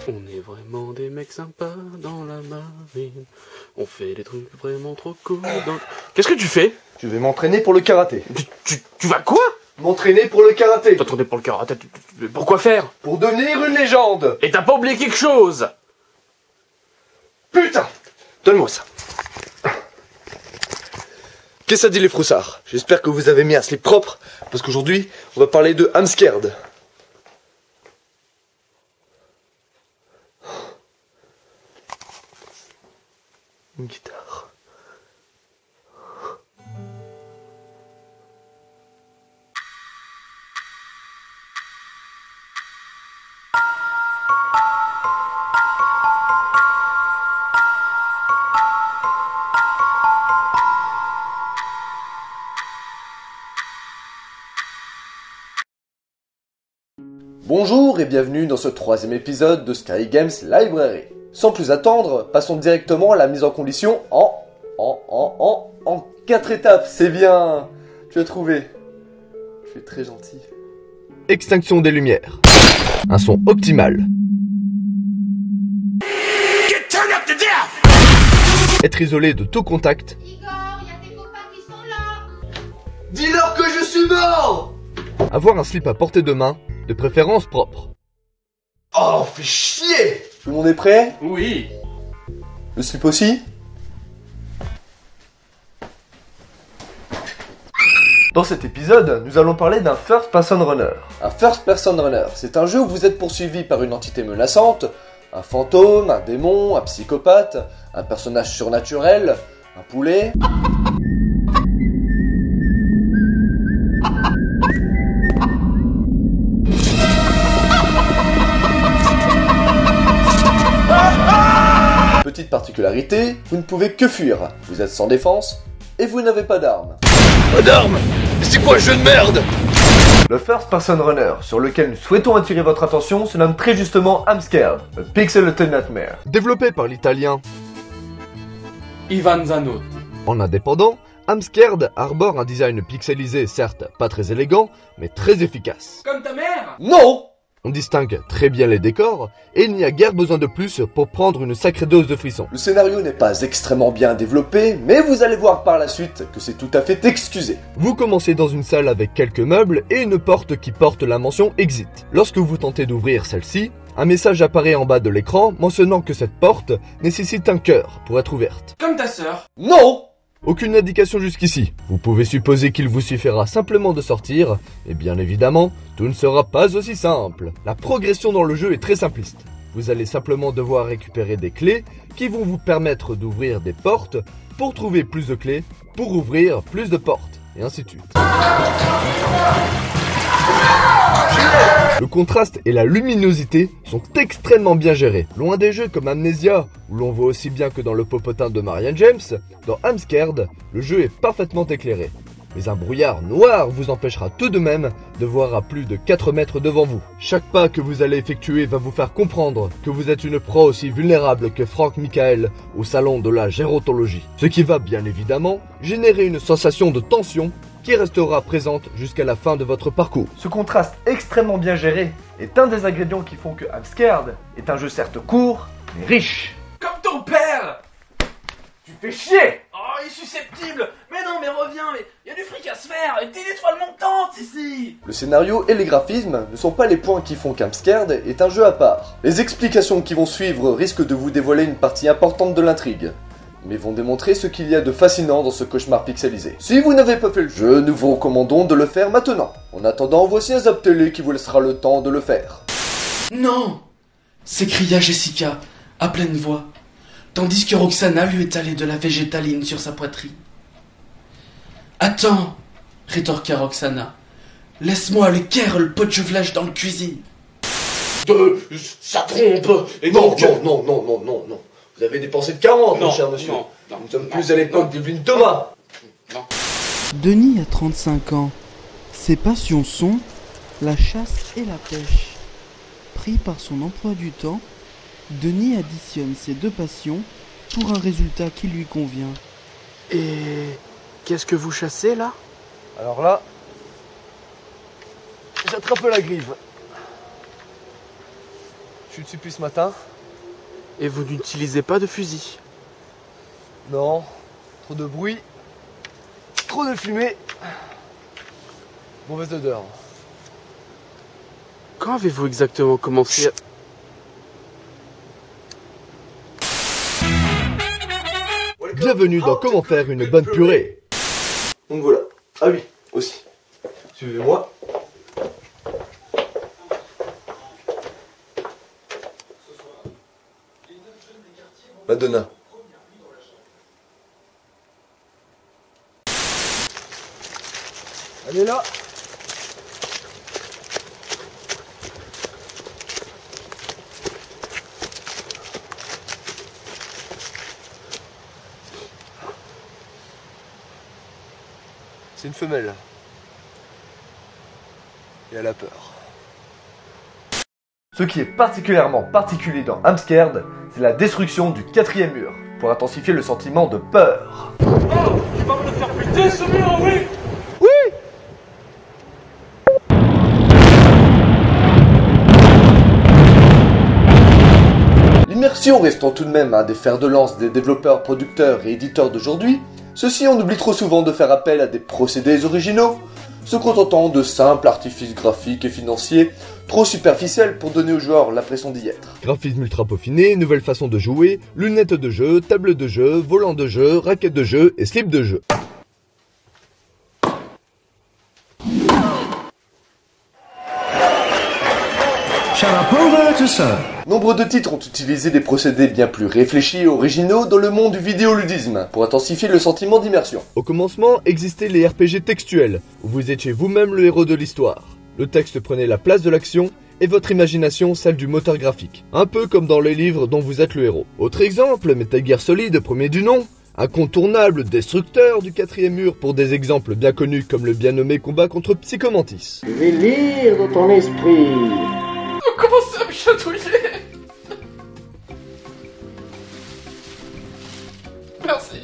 On est vraiment des mecs sympas dans la marine. On fait des trucs vraiment trop cool dans... Qu'est-ce que tu fais? Je vais m'entraîner pour le karaté. Tu vas quoi? M'entraîner pour le karaté. T'attendais pour le karaté, pourquoi faire? Pour devenir une légende. Et t'as pas oublié quelque chose? Putain! Donne-moi ça. Qu'est-ce que ça dit les froussards? J'espère que vous avez mis un slip propre, parce qu'aujourd'hui, on va parler de I'm Scared. Une guitare. Bonjour et bienvenue dans ce troisième épisode de Sky Games Library. Sans plus attendre, passons directement à la mise en condition en 4 étapes, c'est bien. Tu as trouvé. Tu es très gentil. Extinction des lumières. Un son optimal. Être isolé de tout contact. Igor, il y a tes copains qui sont là. Dis-leur que je suis mort. Avoir un slip à portée de main, de préférence propre. Oh, fais chier. Tout le monde est prêt? Oui. Le slip aussi? Dans cet épisode, nous allons parler d'un First Person Runner. Un First Person Runner, c'est un jeu où vous êtes poursuivi par une entité menaçante, un fantôme, un démon, un psychopathe, un personnage surnaturel, un poulet... Petite particularité, vous ne pouvez que fuir. Vous êtes sans défense et vous n'avez pas d'armes. Pas d'armes? Mais c'est quoi ce jeu de merde? Le First Person Runner, sur lequel nous souhaitons attirer votre attention, se nomme très justement I'm Scared, a Pixelated Nightmare. Développé par l'italien Ivan Zanotti. En indépendant, I'm Scared arbore un design pixelisé, certes pas très élégant, mais très efficace. Comme ta mère? Non! On distingue très bien les décors, et il n'y a guère besoin de plus pour prendre une sacrée dose de frissons. Le scénario n'est pas extrêmement bien développé, mais vous allez voir par la suite que c'est tout à fait excusé. Vous commencez dans une salle avec quelques meubles et une porte qui porte la mention Exit. Lorsque vous tentez d'ouvrir celle-ci, un message apparaît en bas de l'écran mentionnant que cette porte nécessite un cœur pour être ouverte. Comme ta sœur. Non! Aucune indication jusqu'ici. Vous pouvez supposer qu'il vous suffira simplement de sortir, et bien évidemment, tout ne sera pas aussi simple. La progression dans le jeu est très simpliste. Vous allez simplement devoir récupérer des clés qui vont vous permettre d'ouvrir des portes pour trouver plus de clés, pour ouvrir plus de portes, et ainsi de suite. Le contraste et la luminosité sont extrêmement bien gérés. Loin des jeux comme Amnesia, où l'on voit aussi bien que dans le popotin de Marianne James, dans I'm Scared, le jeu est parfaitement éclairé. Mais un brouillard noir vous empêchera tout de même de voir à plus de 4 mètres devant vous. Chaque pas que vous allez effectuer va vous faire comprendre que vous êtes une proie aussi vulnérable que Frank Michael au salon de la gérotologie. Ce qui va bien évidemment générer une sensation de tension qui restera présente jusqu'à la fin de votre parcours. Ce contraste extrêmement bien géré est un des ingrédients qui font que I'm Scared est un jeu certes court, mais riche. Comme ton père! Tu fais chier! Oh, il est susceptible! Mais non, mais reviens, mais y a du fric à se faire! Et t'es une étoile montante ici! Le scénario et les graphismes ne sont pas les points qui font qu'Im Scared est un jeu à part. Les explications qui vont suivre risquent de vous dévoiler une partie importante de l'intrigue, mais vont démontrer ce qu'il y a de fascinant dans ce cauchemar pixelisé. Si vous n'avez pas fait le jeu, nous vous recommandons de le faire maintenant. En attendant, voici un zap télé qui vous laissera le temps de le faire. Non! S'écria Jessica, à pleine voix, tandis que Roxana lui étalait de la végétaline sur sa poitrine. Attends, rétorqua Roxana. Laisse-moi aller quérir le pot de chauffage dans la cuisine. Ça trompe! Et Non, donc... non. Vous avez dépensé de 40, mon cher monsieur. Non. Nous sommes plus à l'époque de Vline Thomas. Denis a 35 ans. Ses passions sont la chasse et la pêche. Pris par son emploi du temps, Denis additionne ces deux passions pour un résultat qui lui convient. Et... qu'est-ce que vous chassez, là? Alors là, j'attrape la grive. suis dessus depuis ce matin. Et vous n'utilisez pas de fusil? Non, trop de bruit, trop de fumée, mauvaise odeur. Quand avez-vous exactement commencé à... Bienvenue dans Comment faire une bonne purée. Donc voilà. Ah oui, aussi. Suivez-moi. Madonna. Elle est là. C'est une femelle. Et elle a peur. Ce qui est particulièrement particulier dans Amscared, c'est la destruction du 4e mur, pour intensifier le sentiment de peur. Oh, tu vas me le faire péter ce mur, oui! L'immersion restant tout de même un des fers de lance des développeurs, producteurs et éditeurs d'aujourd'hui, ceux-ci on oublie trop souvent de faire appel à des procédés originaux, se contentant de simples artifices graphiques et financiers, trop superficiels pour donner aux joueurs l'impression d'y être. Graphisme ultra peaufiné, nouvelle façon de jouer, lunettes de jeu, table de jeu, volant de jeu, raquette de jeu et slip de jeu. Nombre de titres ont utilisé des procédés bien plus réfléchis et originaux dans le monde du vidéoludisme pour intensifier le sentiment d'immersion. Au commencement existaient les RPG textuels, où vous étiez vous-même le héros de l'histoire. Le texte prenait la place de l'action et votre imagination celle du moteur graphique, un peu comme dans les livres dont vous êtes le héros. Autre exemple, Metal Gear Solid, premier du nom, incontournable destructeur du 4e mur pour des exemples bien connus comme le bien nommé combat contre Psycho Mantis. Je vais lire dans ton esprit. Vous commencez à me chatouiller. Merci.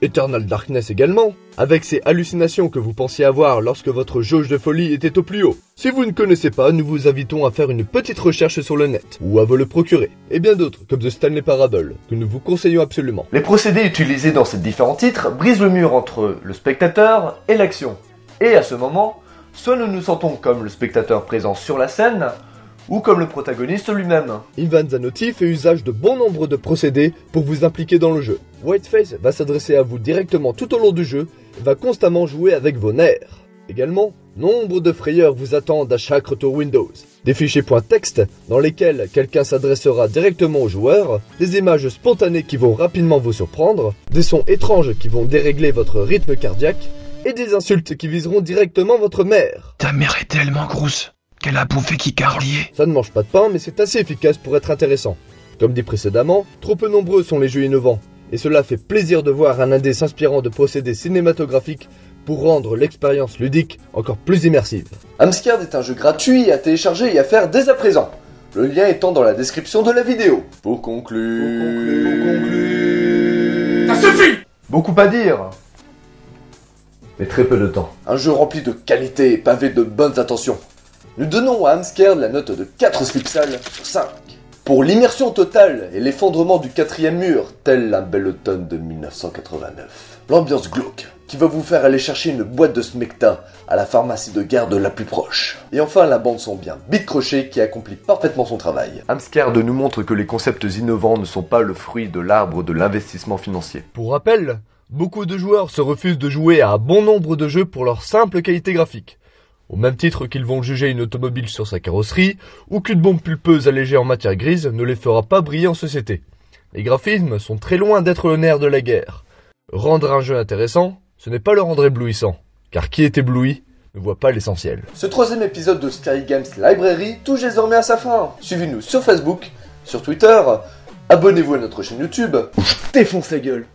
Eternal Darkness également, avec ces hallucinations que vous pensiez avoir lorsque votre jauge de folie était au plus haut. Si vous ne connaissez pas, nous vous invitons à faire une petite recherche sur le net, ou à vous le procurer. Et bien d'autres, comme The Stanley Parable, que nous vous conseillons absolument. Les procédés utilisés dans ces différents titres brisent le mur entre le spectateur et l'action. Et à ce moment, soit nous nous sentons comme le spectateur présent sur la scène, ou comme le protagoniste lui-même. Ivan Zanotti fait usage de bon nombre de procédés pour vous impliquer dans le jeu. Whiteface va s'adresser à vous directement tout au long du jeu et va constamment jouer avec vos nerfs. Également, nombre de frayeurs vous attendent à chaque retour Windows. Des fichiers .text dans lesquels quelqu'un s'adressera directement aux joueurs, des images spontanées qui vont rapidement vous surprendre, des sons étranges qui vont dérégler votre rythme cardiaque, et des insultes qui viseront directement votre mère. Ta mère est tellement grosse qu'elle a bouffé qui carlier. Ça ne mange pas de pain, mais c'est assez efficace pour être intéressant. Comme dit précédemment, trop peu nombreux sont les jeux innovants, et cela fait plaisir de voir un indé s'inspirant de procédés cinématographiques pour rendre l'expérience ludique encore plus immersive. Amscared est un jeu gratuit à télécharger et à faire dès à présent, le lien étant dans la description de la vidéo. Pour conclure... Ça suffit! Beaucoup à dire, mais très peu de temps. Un jeu rempli de qualité et pavé de bonnes intentions. Nous donnons à Amscared la note de 4 slipsales sur 5. Pour l'immersion totale et l'effondrement du 4e mur, tel un bel automne de 1989. L'ambiance glauque, qui va vous faire aller chercher une boîte de Smecta à la pharmacie de garde la plus proche. Et enfin la bande son bien Beat Crochet qui accomplit parfaitement son travail. Amscared nous montre que les concepts innovants ne sont pas le fruit de l'arbre de l'investissement financier. Pour rappel, beaucoup de joueurs se refusent de jouer à un bon nombre de jeux pour leur simple qualité graphique. Au même titre qu'ils vont juger une automobile sur sa carrosserie, ou qu'une bombe pulpeuse allégée en matière grise ne les fera pas briller en société. Les graphismes sont très loin d'être le nerf de la guerre. Rendre un jeu intéressant, ce n'est pas le rendre éblouissant, car qui est ébloui ne voit pas l'essentiel. Ce 3e épisode de Sky Games Library touche désormais à sa fin. Suivez-nous sur Facebook, sur Twitter, abonnez-vous à notre chaîne YouTube, ou je défonce la gueule.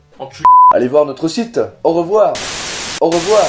Allez voir notre site, au revoir. Au revoir.